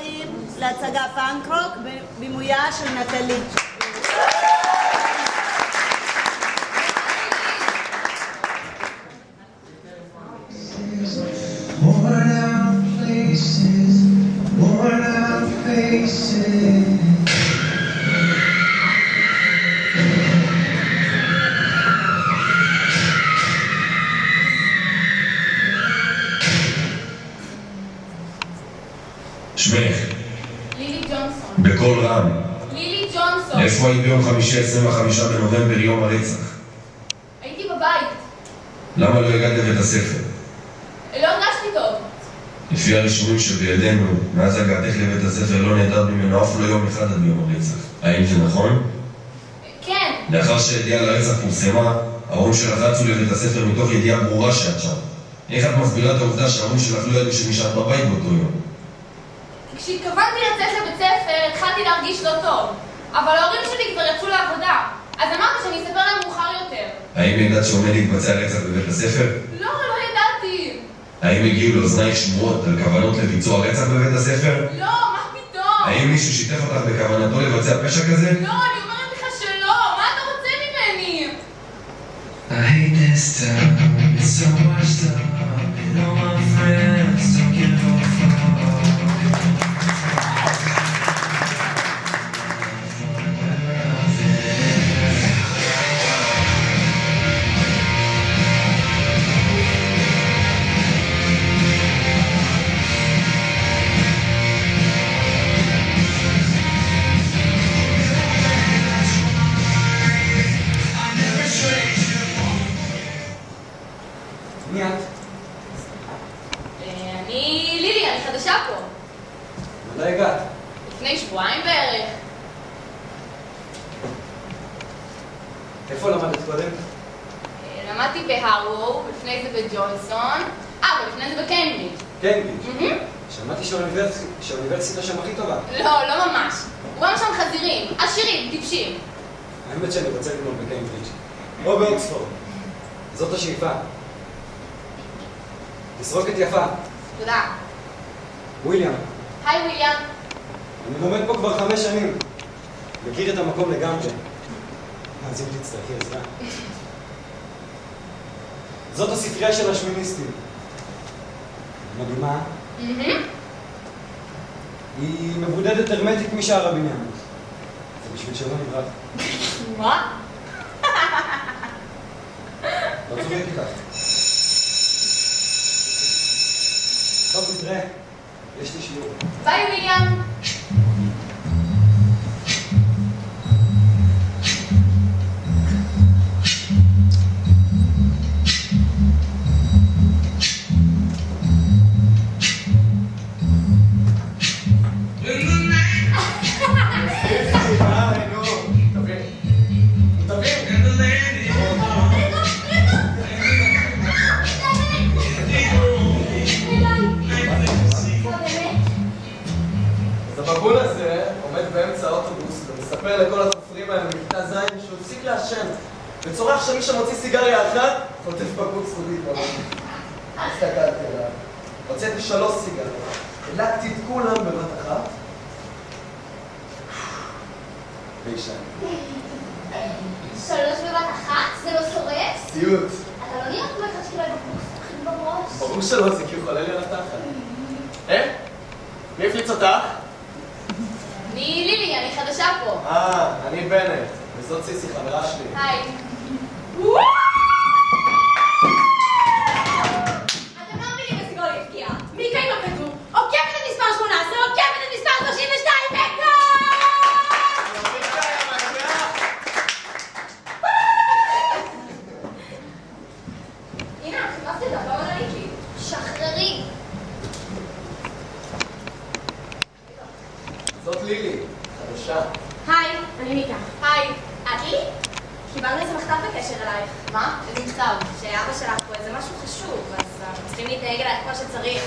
הבאים להצגה פאנק רוק בבימויה של נטלי. Worn out places, worn out faces. שמך. לילי ג'ונסון. בקול רם. לילי ג'ונסון. איפה היית ביום חמישי 25 בנובמבר יום הרצח? הייתי בבית. למה לא הגעת לבית הספר? לא הרגשתי טוב. לפי הרישומים שבידינו, מאז הגעתך לבית הספר לא נעדרת ממנו אף לא יום אחד עד יום הרצח. האם זה נכון? כן. לאחר שהידיעה לרצח פורסמה, ההורים שלך רצו לבית הספר מתוך ידיעה ברורה שאת שם. איך את מסבירה את העובדה שההורים שלך לא ידעו שנשארת בבית באותו יום? כשהתכוונתי לצאת לבית ספר, התחלתי להרגיש לא טוב. אבל ההורים שלי כבר יצאו לעבודה. אז אמרתי שאני אספר להם מאוחר יותר. האם ידעת שעומד להתבצע רצח בבית הספר? לא ידעתי. האם הגיעו לאוזנייך שמועות על כוונות לביצוע רצח בבית הספר? לא, מה פתאום? האם מישהו שיתף אותך בכוונתו לבצע פשע כזה? לא, אני אומרת לך שלא. מה אתה רוצה ממני? I hate this town, it's so much love, and all my friends don't give a fuck. מי את? אני לילי, אני חדשה פה. מתי הגעת? לפני שבועיים בערך. איפה למדת קודם? למדתי בהרווארד, לפני זה בג'ונסון, ולפני זה בקיימברידג'. קיימברידג'. שמעתי שהאוניברסיטה שם הכי טובה. לא ממש. רואים שם חזירים, עשירים, טיפשים. האמת שאני רוצה ללמוד בקיימברידג'. או באוקספורד. זאת השאיפה. תסרוקת יפה. תודה. וויליאם. היי וויליאם. אני לומד פה כבר 5 שנים. מכיר את המקום לגמרי. אז אם תצטרכי עזרה. זאת הספרייה של השמיניסטים. מדהימה. היא מבודדת הרמטית משאר הבניין. זה בשביל שלא נברח. מה? לא צוחק איתך. טוב, נתראה. יש לי שיעור. ביי וויליאם. הבגון הזה עומד באמצע האוטובוס ומספר לכל הסופרים האלה מכיתה ז' שהוא הפסיק לעשן וצורח שמי שמוציא סיגריה אחת חוטף בקבוק סודית בבוקר. הסתכלתי עליו, הוצאתי 3 סיגריות, הדלקתי את כולם בבת אחת וישן. 3 בבת אחת? זה לא שורף? סיוט. אתה לא נראה כמו אחד שקיבל בקבוק סוכרים בראש. ברור שלא, זה כי הוא חולה לי על התחת. מי הפליץ אותך? אני לילי, אני חדשה פה. אני בנט, וזאת סיסי, חברה שלי. היי. אתם לא מבינים איזה גול יפגיע. מיקה עם הכדור, עוקפת את מספר 18, עוקפת את מספר 32, וגול! הנה, חיפשתי את הבא עליי. שחררי. זאת לילי, חדשה. היי, אני מיקה. היי. את לי? קיבלנו איזה מכתב בקשר אלייך. מה? איזה מכתב? שאבא שלך פה איזה משהו חשוב, אז אנחנו צריכים להתנהג אלייך כמו שצריך.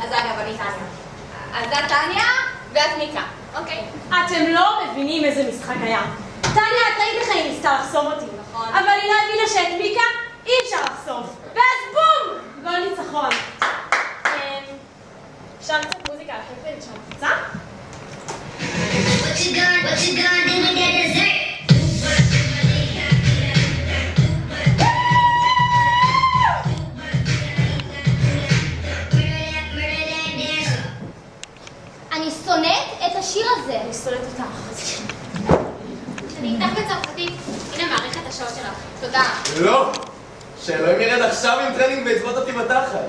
אז אגב, אני טניה. אז את טניה ואת מיקה. אוקיי. אתם לא מבינים איזה משחק היה. טניה, את ראית איך היא ניסתה לחסום אותי. נכון. אבל היא לא הבינה שאת מיקה אי אפשר לחסום. ואז בום! גול ניצחון. אפשר קצת מוזיקה הפלפלת שם קצה? What you gonna do with that dessert? אני שונאת את השיר הזה. אני שונאת אותך. אני איתך בצרפתית. הנה מערכת השעות שלך. תודה. לא! שאלוהים ירד עכשיו עם טרנינג ויצבות אותי בתחת.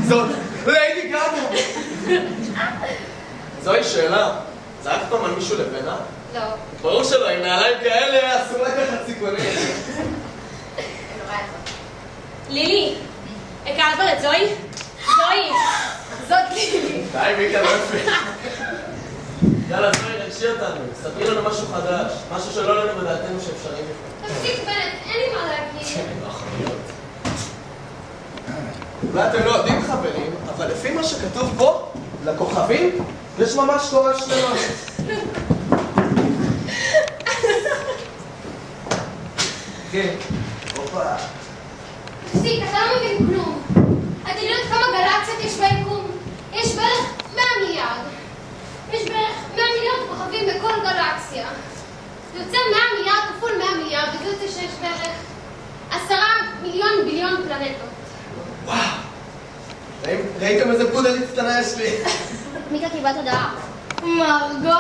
זאת ליידי גאגה. זוהי שאלה. זרקת פעם על מישהו לבנה? לא. ברור שלא, עם נעליים כאלה אסור לקחת סיכונים. נורא יפה. לילי, הכרת כבר את זוהי? זוהי! זאת לילי. די, מיקה, לא יפה. יאללה, זוהי, רגשי אותנו. ספרי לנו משהו חדש. משהו שלא עלינו בדעתנו שאפשרי בכלל. תפסיק בנט, אין לי מה להגיד. אולי אתם לא יודעים, חברים, אבל לפי מה שכתוב פה, לכוכבים, יש ממש תורה שלמה. כן, הופה. תפסיק, אתה לא מבין כלום. אתה יודעת כמה גלקסיות יש ביקום? יש בערך 100 מיליארד. יש בערך 100 מיליארד כוכבים בכל גלקסיה. זה יוצא 100 מיליארד כפול 100 מיליארד, וזה יוצא שיש בערך 10 מיליון ביליון פלנטות. וואו! ראיתם איזה פודלית קטנה יש לי? מיקה קיבלת הודעה. מר גולדמן!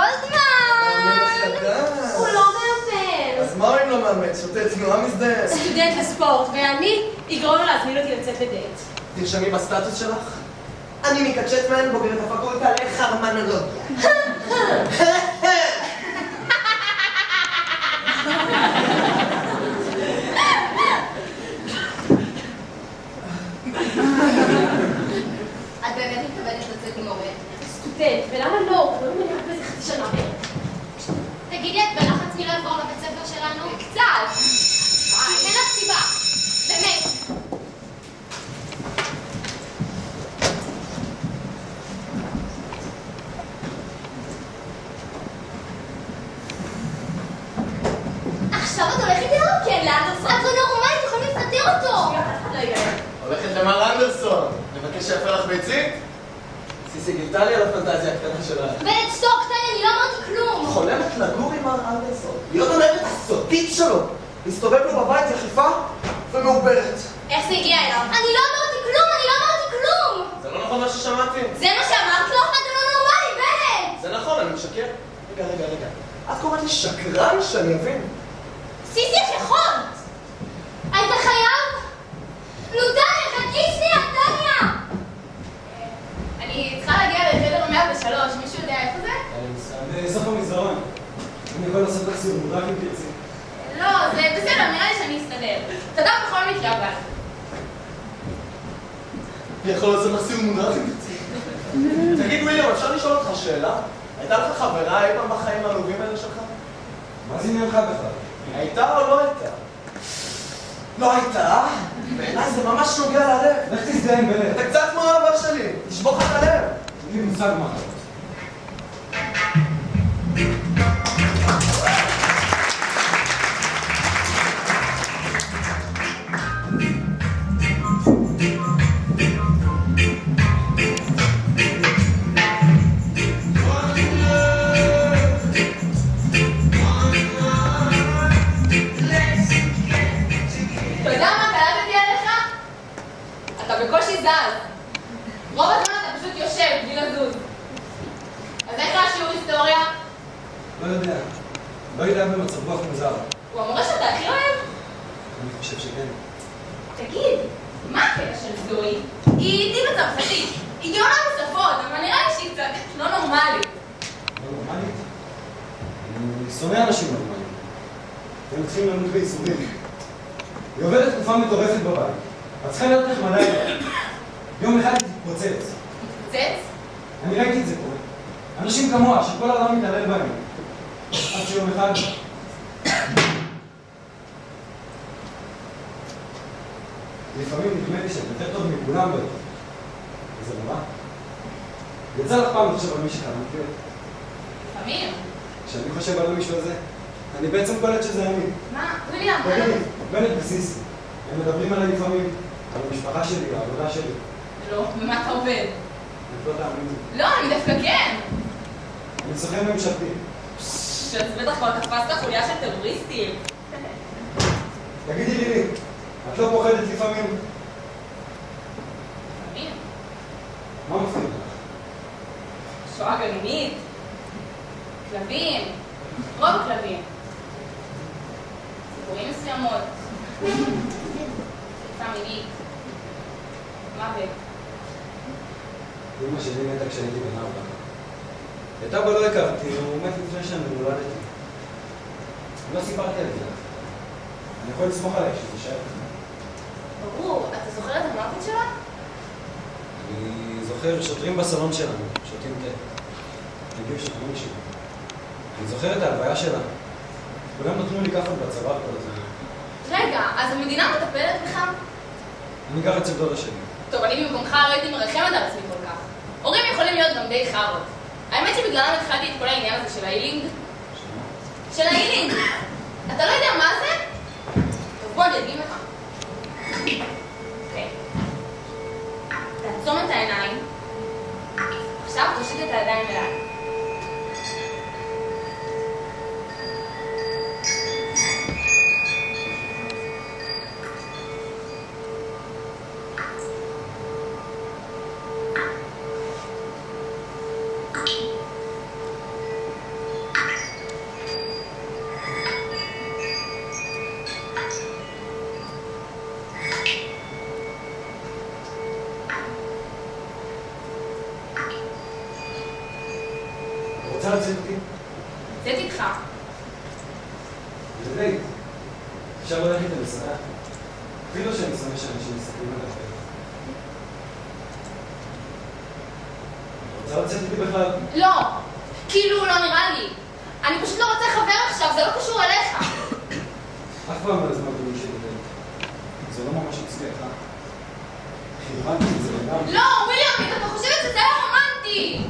הוא לא מאמן. אז מה אם לא מאמן? שותה תנועה מזדהה. סטודנט לספורט, ואני אגרום לו להזמין אותי לצאת לדייט. תרשמי בסטטוס שלך. אני מיקה צ'טמן, בוגרת הפקולטה לחרמנולוגיה. את באמת מתכוונת לצאת עם מורה? סטודנט, ולמה לא? הוא לא מניח בזה חצי שנה בערך. תגידי, את בלחץ מלעבור לבית ספר שלנו? קצת. אין לך סיבה. באמת. עכשיו את הולכת איתו? כן, לאנדרסון. את לא נורמלית, יכולים לפטר אותו. הולכת למר אנדרסון. לבקש שיפה לך ביצית? סיסי גילתה לי על הפנטזיה הקטנה שלה. בנט, שתוק, טניה, אני לא אמרתי כלום. חולמת לגור עם מר אנדרסון. להיות הנהגת הסודית שלו. להסתובב לו בבית יחיפה ומעוברת. איך זה הגיע אליו? אני לא אמרתי כלום, אני לא אמרתי כלום! זה לא נכון מה ששמעתי? זה מה שאמרת לו? אתה לא נורמלי, בנט! זה נכון, אני משקר. רגע. את קוראת לי שקרן שאני אבין. סיסי, איך יכולת? היית חייב? נו, טניה, חכי שנייה, טניה! אני צריכה להגיע לחדר 103, מישהו יודע איפה זה? בסוף המסדרון. אני יכול לעשות לך סיור מודרך אם תרצי. לא, זה בסדר, נראה לי שאני אסתדר. תודה בכל מקרה, אבל. אני יכול לעשות לך סיור מודרך אם תרצי. תגיד וויליאם, אפשר לשאול אותך שאלה? הייתה לך חברה אי פעם בחיים העלובים האלה שלך? מה זה עניין לך בכלל? הייתה או לא הייתה? לא הייתה? בעיניי זה ממש נוגע ללב. לך תזדהה עם בנט. אתה קצת כמו העבר שלי, תשבוך את הלב. אין לי מושג מה. אתה יודע מה קלטתי עליך? אתה בקושי זז. רוב הזמן אתה פשוט יושב בלי לזוז. אז איך היה שיעור היסטוריה? לא יודע. לא יודע במצב רוח מוזר. הוא המורה שאתה הכי אוהב? אני חושב שכן. תגיד, מה הקטע של זוהי? היא איתי בצרפתית. היא גאונה בשפות, אבל נראה לי שהיא קצת לא נורמלית. לא נורמלית? אני שונא אנשים נורמליים. הם צריכים למות בייסורים. היא עוברת תקופה מטורפת בבית. את צריכה להיות נחמדה אליה. יום אחד היא תתפוצץ. תתפוצץ? אני ראיתי את זה קורה. אנשים כמוה, שכל העולם מתעלל בהם. עד שיום אחד... לפעמים נדמה לי שאת יותר טוב מכולם בטח. וזה נורא. יצא לך פעם לחשוב על מי שחלמתי להיות. לפעמים. כשאני חושב על מישהו הזה, אני בעצם קולט שזה אני. מה? וויליאם, בנט וסיסי. הם מדברים עליי לפעמים, על המשפחה שלי, העבודה שלי. לא, ומה אתה עובד? לא תאמיני. לא, אני דווקא כן. אני סוכן ממשלתי. אז בטח כבר תפסת חוליה של טרוריסטים. תגידי לי, את לא פוחדת לפעמים? לפעמים? מה מפחיד לך? שואה גרעינית, כלבים, רוב הכלבים. סיפורים מסוימות. תקיפה מינית. מוות. אמא שלי מתה כשהייתי בן 4. את אבא לא הכרתי, הוא מת לפני שאני נולדתי. לא סיפרתי על זה. אני יכול לסמוך עליך שזה שייך. ברור, אתה זוכר את המוות שלה? אני זוכר שוטרים בסלון שלנו, שותים תה. הגיעו שכנים שלי. אני זוכר את ההלוויה שלה. כולם נתנו לי כאפות בצוואר כל הזמן. רגע, אז המדינה מטפלת בך? אני גר אצל דודה שלי. טוב, אני במקומך לא הייתי מרחמת על עצמי כל כך. הורים יכולים להיות גם די חארות. האמת שבגללם התחלתי את כל העניין הזה של ההילינג. של ההילינג! אתה לא יודע מה זה? טוב, בוא אני אגיד לך. אוקיי. תעצום את העיניים. עכשיו תושיט את הידיים אליי. רוצה לצאת אותי? לצאת איתך. זה דייט. אפשר ללכת למסעדה. אפילו שאני שונא שאנשים מסתכלים על החיים. רוצה לצאת איתי בכלל? לא! כאילו לא נראה לי. אני פשוט לא רוצה חבר עכשיו, זה לא קשור אליך. אף פעם לא הזמנתי מישהו לדייט. זה לא ממש הצליח, אה? חירמנתי את זה לגמרי. לא, וויליאם, אתה חושב שזה רומנטי!